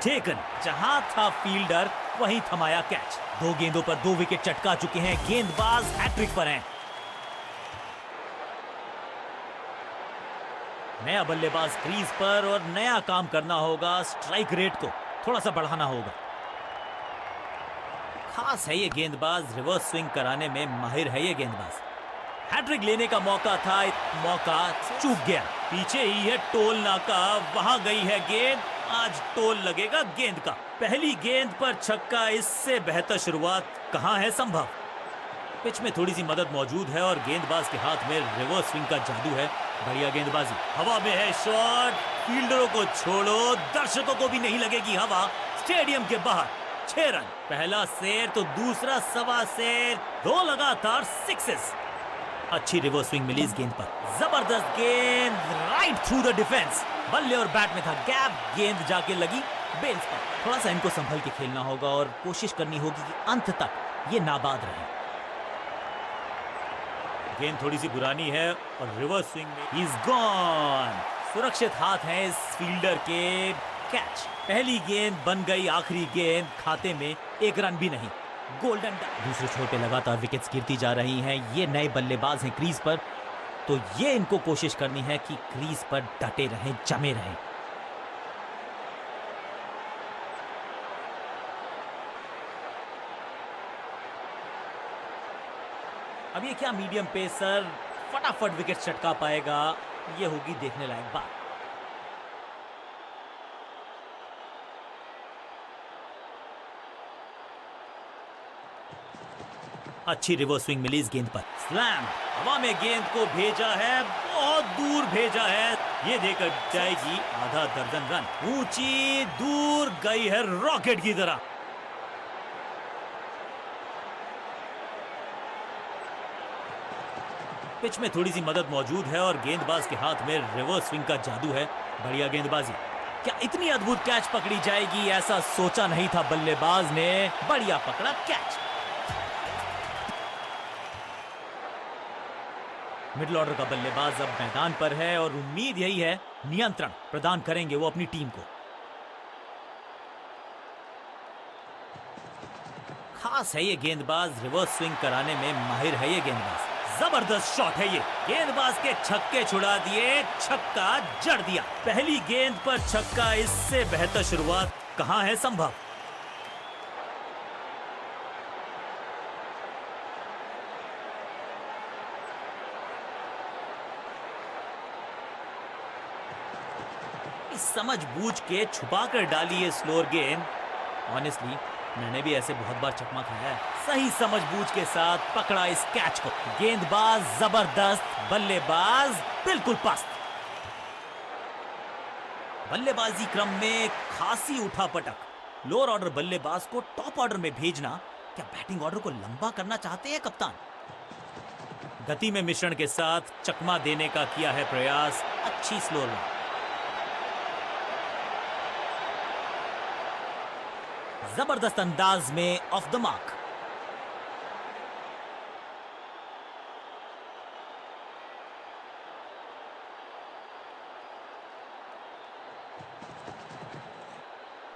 टेकन, जहां था फील्डर वहीं थमाया कैच। 2 गेंदों पर 2 विकेट चटका चुके हैं। गेंदबाज हैट्रिक पर हैं। नया बल्लेबाज क्रीज पर और नया काम करना होगा। स्ट्राइक रेट को थोड़ा सा बढ़ाना होगा। खास है ये गेंदबाज, रिवर्स स्विंग कराने में माहिर है ये गेंदबाज। हैट्रिक लेने का मौका था, मौका चूक गया। पीछे ही है टोल नाका, वहां गई है गेंद। आज टोल लगेगा गेंद का। पहली गेंद पर छक्का, इससे बेहतर शुरुआत कहां है संभव। पिच में थोड़ी सी मदद मौजूद है और गेंदबाज के हाथ में रिवर्स स्विंग का जादू है। बढ़िया गेंदबाजी, हवा में है शॉट। फील्डरों को छोड़ो, दर्शकों को भी नहीं लगेगी हवा। स्टेडियम के बाहर 6 रन। पहला शेर तो दूसरा सवा शेर, 2 लगातार सिक्सेस। अच्छी रिवर्स स्विंग मिली इस गेंद पर। जबरदस्त गेंद, राइट थ्रू द डिफेंस। बल्ले और बैट में था गैप, गेंद जाके लगी बेल्स पर। थोड़ा सा इनको संभल के खेलना होगा और कोशिश करनी होगी कि अंत तक ये नाबाद रहे। गेंद थोड़ी सी पुरानी है और रिवर्स स्विंग में इज गॉन। सुरक्षित हाथ हैं इस फील्डर के। कैच, पहली गेंद बन गई आखिरी गेंद। खाते में 1 रन भी नहीं। Golden duck. दूसरे छोर पे लगातार विकेट्स गिरती जा रही हैं। ये नए बल्लेबाज हैं क्रीज पर, तो ये इनको कोशिश करनी है कि क्रीज पर डटे रहें, जमे रहें। अब ये क्या मीडियम पेसर फटाफट विकेट चटका पाएगा, ये होगी देखने लायक बात। अच्छी रिवर्स स्विंग मिली इस गेंद पर। स्लैम, हवा में गेंद को भेजा है, बहुत दूर भेजा है। ये देकर जाएगी आधा दर्जन रन। ऊंची दूर गई है रॉकेट की तरह। पिच में थोड़ी सी मदद मौजूद है और गेंदबाज के हाथ में रिवर्स स्विंग का जादू है। बढ़िया गेंदबाजी, क्या इतनी अद्भुत कैच पकड़ी जाएगी, ऐसा सोचा नहीं था बल्लेबाज ने। बढ़िया पकड़ा कैच। मिडिल ऑर्डर का बल्लेबाज अब मैदान पर है और उम्मीद यही है नियंत्रण प्रदान करेंगे वो अपनी टीम को। खास है ये गेंदबाज, रिवर्स स्विंग कराने में माहिर है ये गेंदबाज। जबरदस्त शॉट है ये। गेंदबाज के छक्के छुड़ा दिए, छक्का जड़ दिया। पहली गेंद पर छक्का, इससे बेहतर शुरुआत कहां है संभव। समझ बूझ के छुपा कर डाली है स्लोअर गेंद। ऑनेस्टली मैंने भी ऐसे बहुत बार चकमा खाया है। सही समझ बूझ के साथ पकड़ा इस कैच को। गेंदबाज जबरदस्त, बल्लेबाज बिल्कुल पस्त। बल्लेबाजी क्रम में खासी उठापटक। लोअर ऑर्डर बल्लेबाज को टॉप ऑर्डर में भेजना, क्या बैटिंग ऑर्डर को लंबा करना चाहते हैं कप्तान। गति में मिश्रण के साथ चकमा देने का किया है प्रयास। अच्छी स्लोअर रन। जबरदस्त अंदाज में ऑफ द मार्क।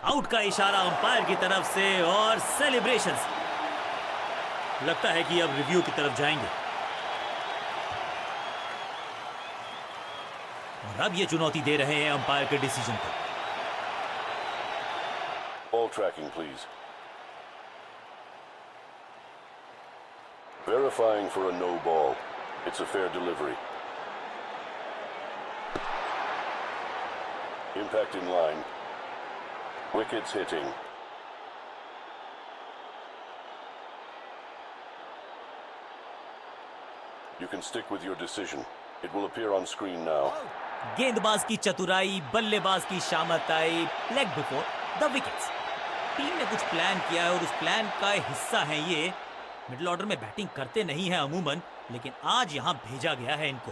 आउट का इशारा अंपायर की तरफ से और सेलिब्रेशंस। लगता है कि अब रिव्यू की तरफ जाएंगे और अब ये चुनौती दे रहे हैं अंपायर के डिसीजन को। Ball tracking, please. Verifying for a no ball. It's a fair delivery. Impact in line. Wickets hitting. You can stick with your decision. It will appear on screen now. गेंदबाज की चतुराई, बल्लेबाज की शामताई, leg before the wickets. Team ने कुछ प्लान किया है और उस प्लान का हिस्सा है ये। मिडिल ऑर्डर में बैटिंग करते नहीं है अमूमन, लेकिन आज यहां भेजा गया है इनको।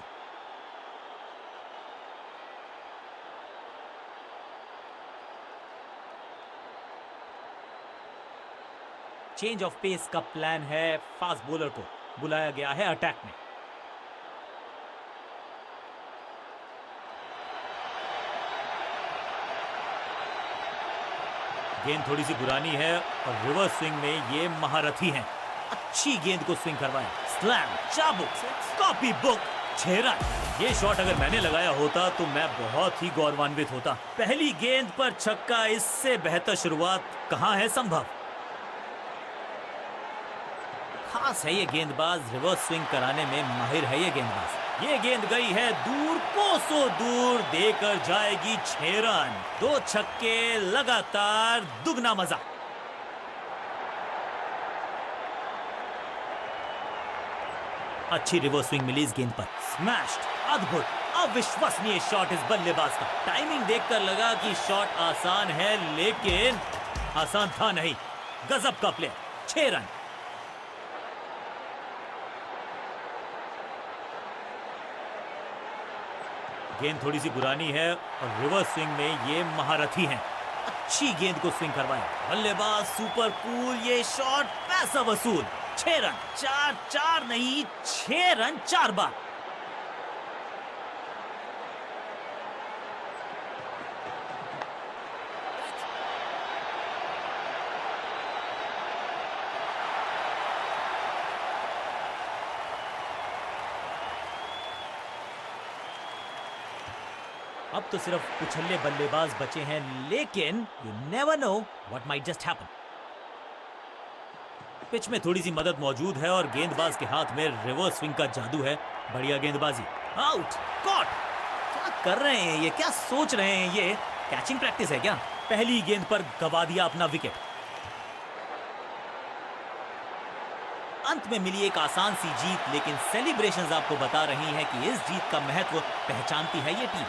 चेंज ऑफ पेस का प्लान है, फास्ट बॉलर को बुलाया गया है अटैक में। गेंद थोड़ी सी पुरानी है और रिवर्स स्विंग में ये महारथी हैं। अच्छी गेंद को स्विंग करवाया, स्लैम, चाबुक, कॉपी बुक, 6 रन। ये शॉट अगर मैंने लगाया होता तो मैं बहुत ही गौरवान्वित होता। पहली गेंद पर छक्का, इससे बेहतर शुरुआत कहां है संभव। खास है ये गेंदबाज, रिवर्स स्विंग कराने में माहिर है ये गेंदबाज। ये गेंद गई है दूर, कोसों दूर, देकर जाएगी 6 रन। 2 छक्के लगातार, दुगना मजा। अच्छी रिवर्स स्विंग मिली इस गेंद पर, स्मैश्ड, अद्भुत, अविश्वसनीय शॉट इस बल्लेबाज का। टाइमिंग देखकर लगा कि शॉट आसान है, लेकिन आसान था नहीं। गजब का प्ले, 6 रन। गेंद थोड़ी सी पुरानी है और रिवर्स स्विंग में ये महारथी हैं। अच्छी गेंद को स्विंग करवाया, बल्लेबाज सुपर कूल, ये शॉट पैसा वसूल। 6 रन, 4 नहीं, 6 रन 4 बार। अब तो सिर्फ उछल्ले बल्लेबाज बचे हैं, लेकिन you never know what might just happen. Pitch में थोड़ी सी मदद मौजूद है और गेंदबाज के हाथ में रिवर्स स्विंग का जादू है। बढ़िया गेंदबाजी, आउट, कॉट। क्या कर रहे हैं ये, क्या सोच रहे हैं ये? कैचिंग प्रैक्टिस है क्या? पहली गेंद पर गवा दिया अपना विकेट। अंत में मिली एक आसान सी जीत, लेकिन सेलिब्रेशंस आपको बता रही हैं कि इस जीत का महत्व पहचानती है ये टीम।